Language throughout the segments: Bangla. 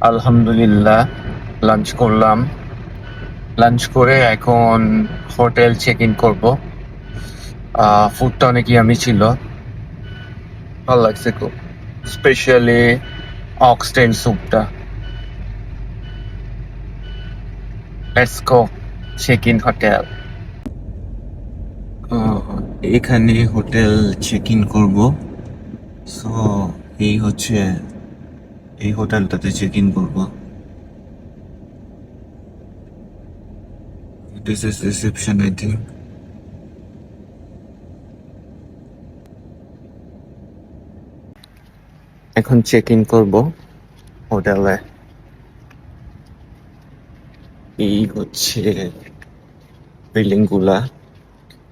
আলহামদুলিল্লাহ, লাঞ্চ করলাম। লাঞ্চ করে এখন হোটেল চেক ইন করবো। ফুডটা অনেক ইয়ামি ছিল, ভালো লাগছে খুব। স্পেশালি অক্সটেল স্যুপটা। Let's go check in hotel. এখানে হোটেল চেক ইন করবো। সো এই হচ্ছে এই হোটেলটাতে চেক ইন করবো। This is reception I think. এখন চেক ইন করবো হোটেলে। এই হচ্ছে বিল্ডিং গুলা।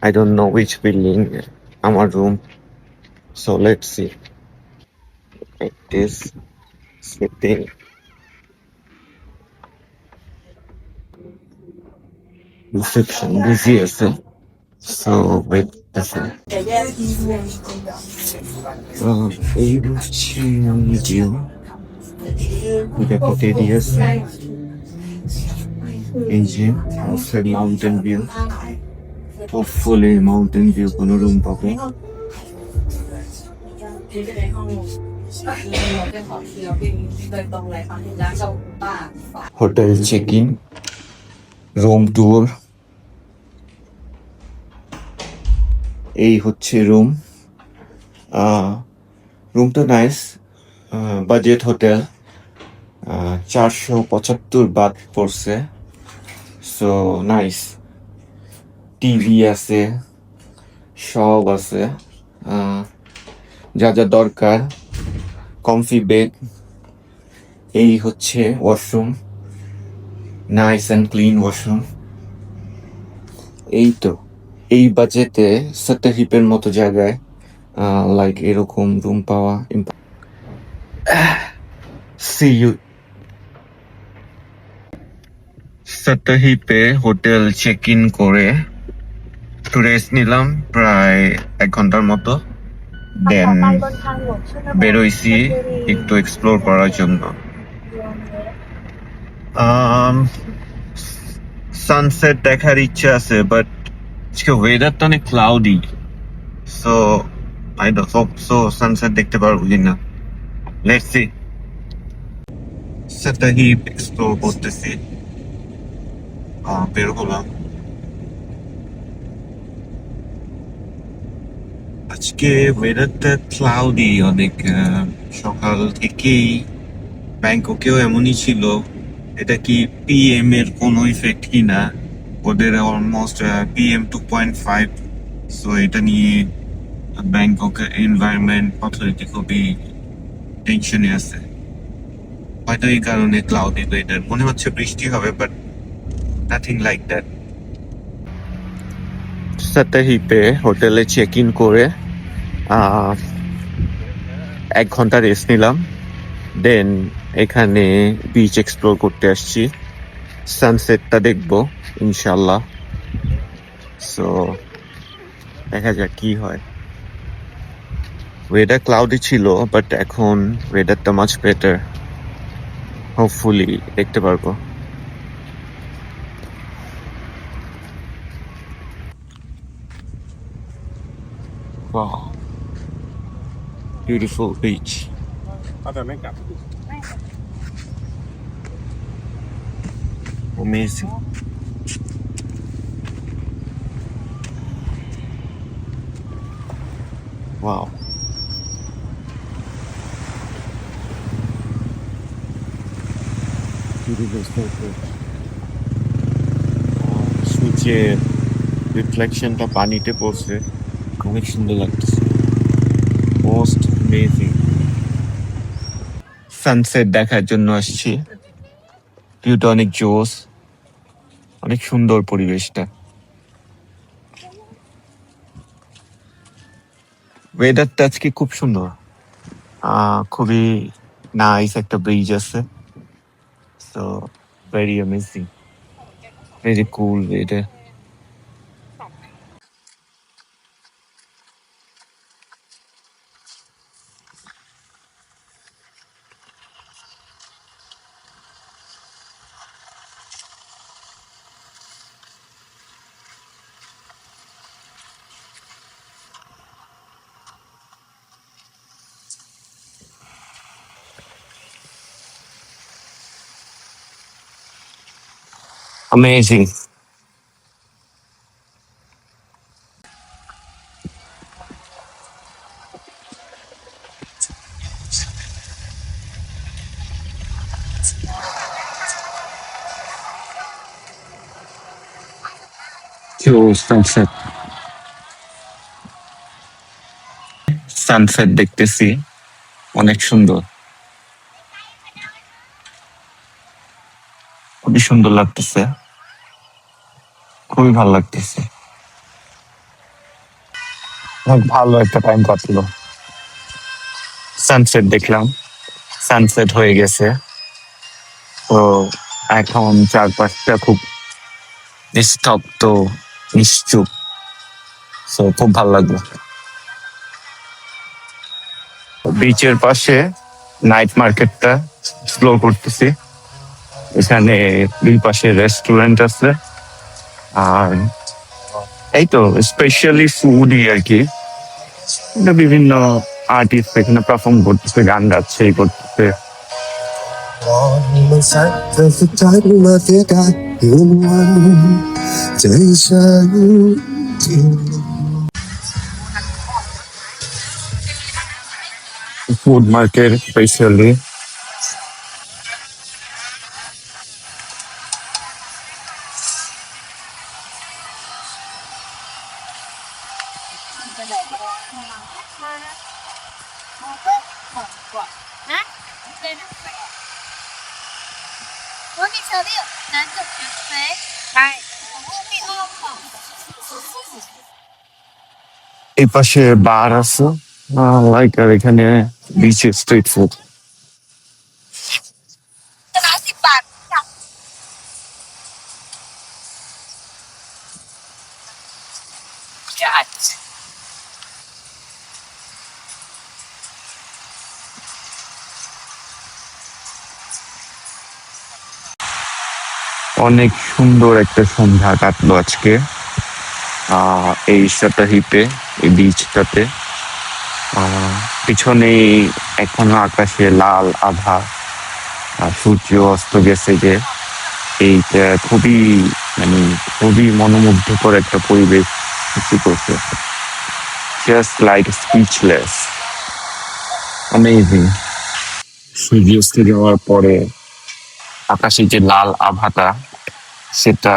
I don't know which building আমার room. So let's see. Like this sitting. Reception busy আছে. So wait আছে। এই হচ্ছে ভিউ। দেখো টেডি আছে। এই যে outside mountain view. Hopefully mountain view কোনো room পাবো। Hotel check in, room tour. এই হচ্ছে রুম। রুমটা নাইস, বাজেট হোটেল। 475 বাত পড়ছে। So nice. টিভি আছে, সব আছে, যা যা দরকার। Comfy bed. এই হচ্ছে washroom, nice and clean washroom. এই তো এই বাজেটে সাত্তাহিপের মতো জায়গায় লাইক এরকম রুম পাওয়া সি ইউ। সাত্তাহিপে হোটেল চেক ইন করে একটু রেস্ট নিলাম প্রায় 1 ঘন্টার মতো। দেন বেরোইছি একটু এক্সপ্লোর করার জন্য। সানসেট দেখার ইচ্ছা আছে, বাট আজকে ওয়েদারটা অনেক cloudy. So I don't hope so sunset দেখতে পারবো কিনা। Let's see. সাত্তাহিপ এক্সপ্লোর করতেছি। বের হলাম। আজকে ওয়েদারটা ক্লাউডি অনেক। সকাল থেকেই ব্যাংককেও এমনই ছিল। এটা কি পিএম এর কোনো ইফেক্ট কিনা? ওদের অলমোস্ট PM 2.5। সো এটা নিয়ে ব্যাংকক এনভায়রনমেন্ট অথরিটি খুবই টেনশনে আছে। হয়তো এই কারণে ক্লাউডি ওয়েদার, মনে হচ্ছে বৃষ্টি হবে, বাট নাথিং লাইক দ্যাট। সাত্তাহিপে হোটেলে চেক ইন করে 1 ঘন্টা রেস্ট নিলাম। দেন এখানে বিচ এক্সপ্লোর করতে আসছি, সানসেটটা দেখবো ইনশাল্লাহ। সো দেখা যাক কি হয়। ওয়েদার ক্লাউডি ছিল, বাট এখন ওয়েদারটা মাচ বেটার। হোপফুলি দেখতে পারবো। Wow, beautiful beach. Amazing. Wow. Beautiful photo. সূর্যের রিফ্লেকশনটা পানিতে পড়ছে, অনেক সুন্দর লাগতেছে। Most amazing. সানসেট দেখার জন্য আসছি। ভিউটা অনেক জোস, অনেক সুন্দর পরিবেশটা। ওয়েদারটা আজকে খুব সুন্দর। খুবই নাইস একটা ব্রিজ আছে। সো ভেরি অ্যামেজিং, ভেরি কুল ওয়েদার। Amazing. সানসেট সানসেট দেখতেছি, অনেক সুন্দর, খুবই সুন্দর লাগতেছে, খুবই ভালো লাগতেছে। অনেক ভালো একটা টাইম কাটলো, সানসেট দেখলাম, সানসেট হয়ে গেছে। তো এখন চারপাশটা খুব নিস্তব্ধ, নিশ্চুপ। তো খুব ভালো লাগলো। বিচের পাশে নাইট মার্কেটটা এক্সপ্লোর করতেছি। এখানে দুই পাশে রেস্টুরেন্ট আছে, আর এই তো স্পেশালি ফুডই আর কি। এটা বিভিন্ন আর্টিস্ট এখানে পারফর্ম করতেছে, গান গাচ্ছে, এই করতেছে। ফুড মার্কেট স্পেশালি এই পাশে বার আছে, লাইক, আর এখানে বিচে স্ট্রিট ফুড। অনেক সুন্দর একটা সন্ধ্যা কাটলো আজকে এই সাতাহিতে, এই বিচটাতে। পিছনে এখনো আকাশে লাল আভা, সূর্য অস্ত গেছে যে, এইটা খুবই, মানে খুবই মনোমুগ্ধকর একটা পরিবেশ সৃষ্টি করছে। Just like speechless, amazing. সূর্যাস্ত যাওয়ার পরে আকাশে যে লাল আভাটা, সেটা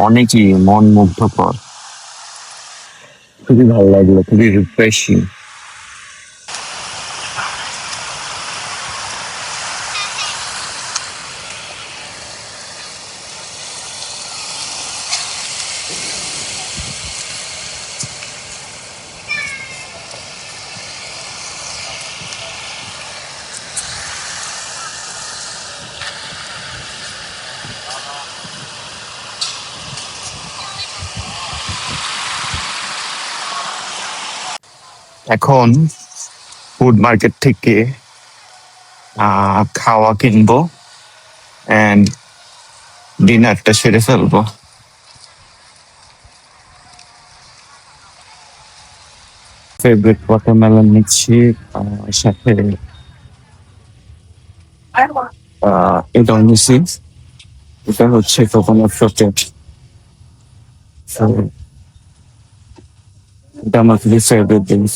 অনেকই মন মুগ্ধকর। খুবই ভালো লাগলো, খুবই রিফ্রেশিং। এখন ফুড মার্কেট থেকে খাওয়া কিনবো এন্ড ডিনারটা সেরে ফেলবো। ফেভারিট ওয়াটারমেলন নিচ্ছি, সাথে এটাও নিচ্ছি। এটা হচ্ছে কোকোনাট চকলেট, এটা আমার খুবই ফেভারিট জিনিস।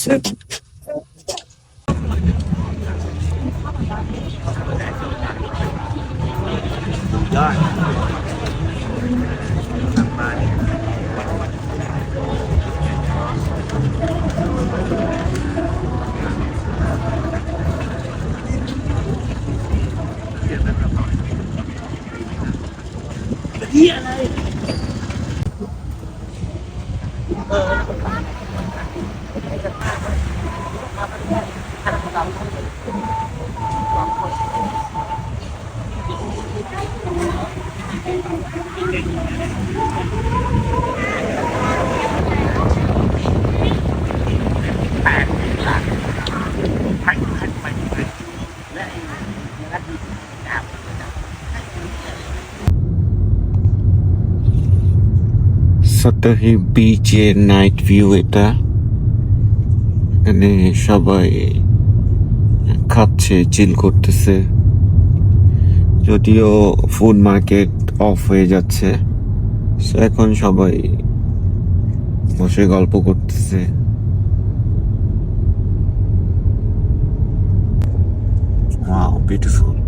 সাতাহি বিচের নাইট ভিউ এটা। এখানে সবাই খাচ্ছে, চিল করতেছে, যদিও ফুড মার্কেট অফ হয়ে যাচ্ছে, So এখন সবাই বসে গল্প করতেছে। Wow, beautiful.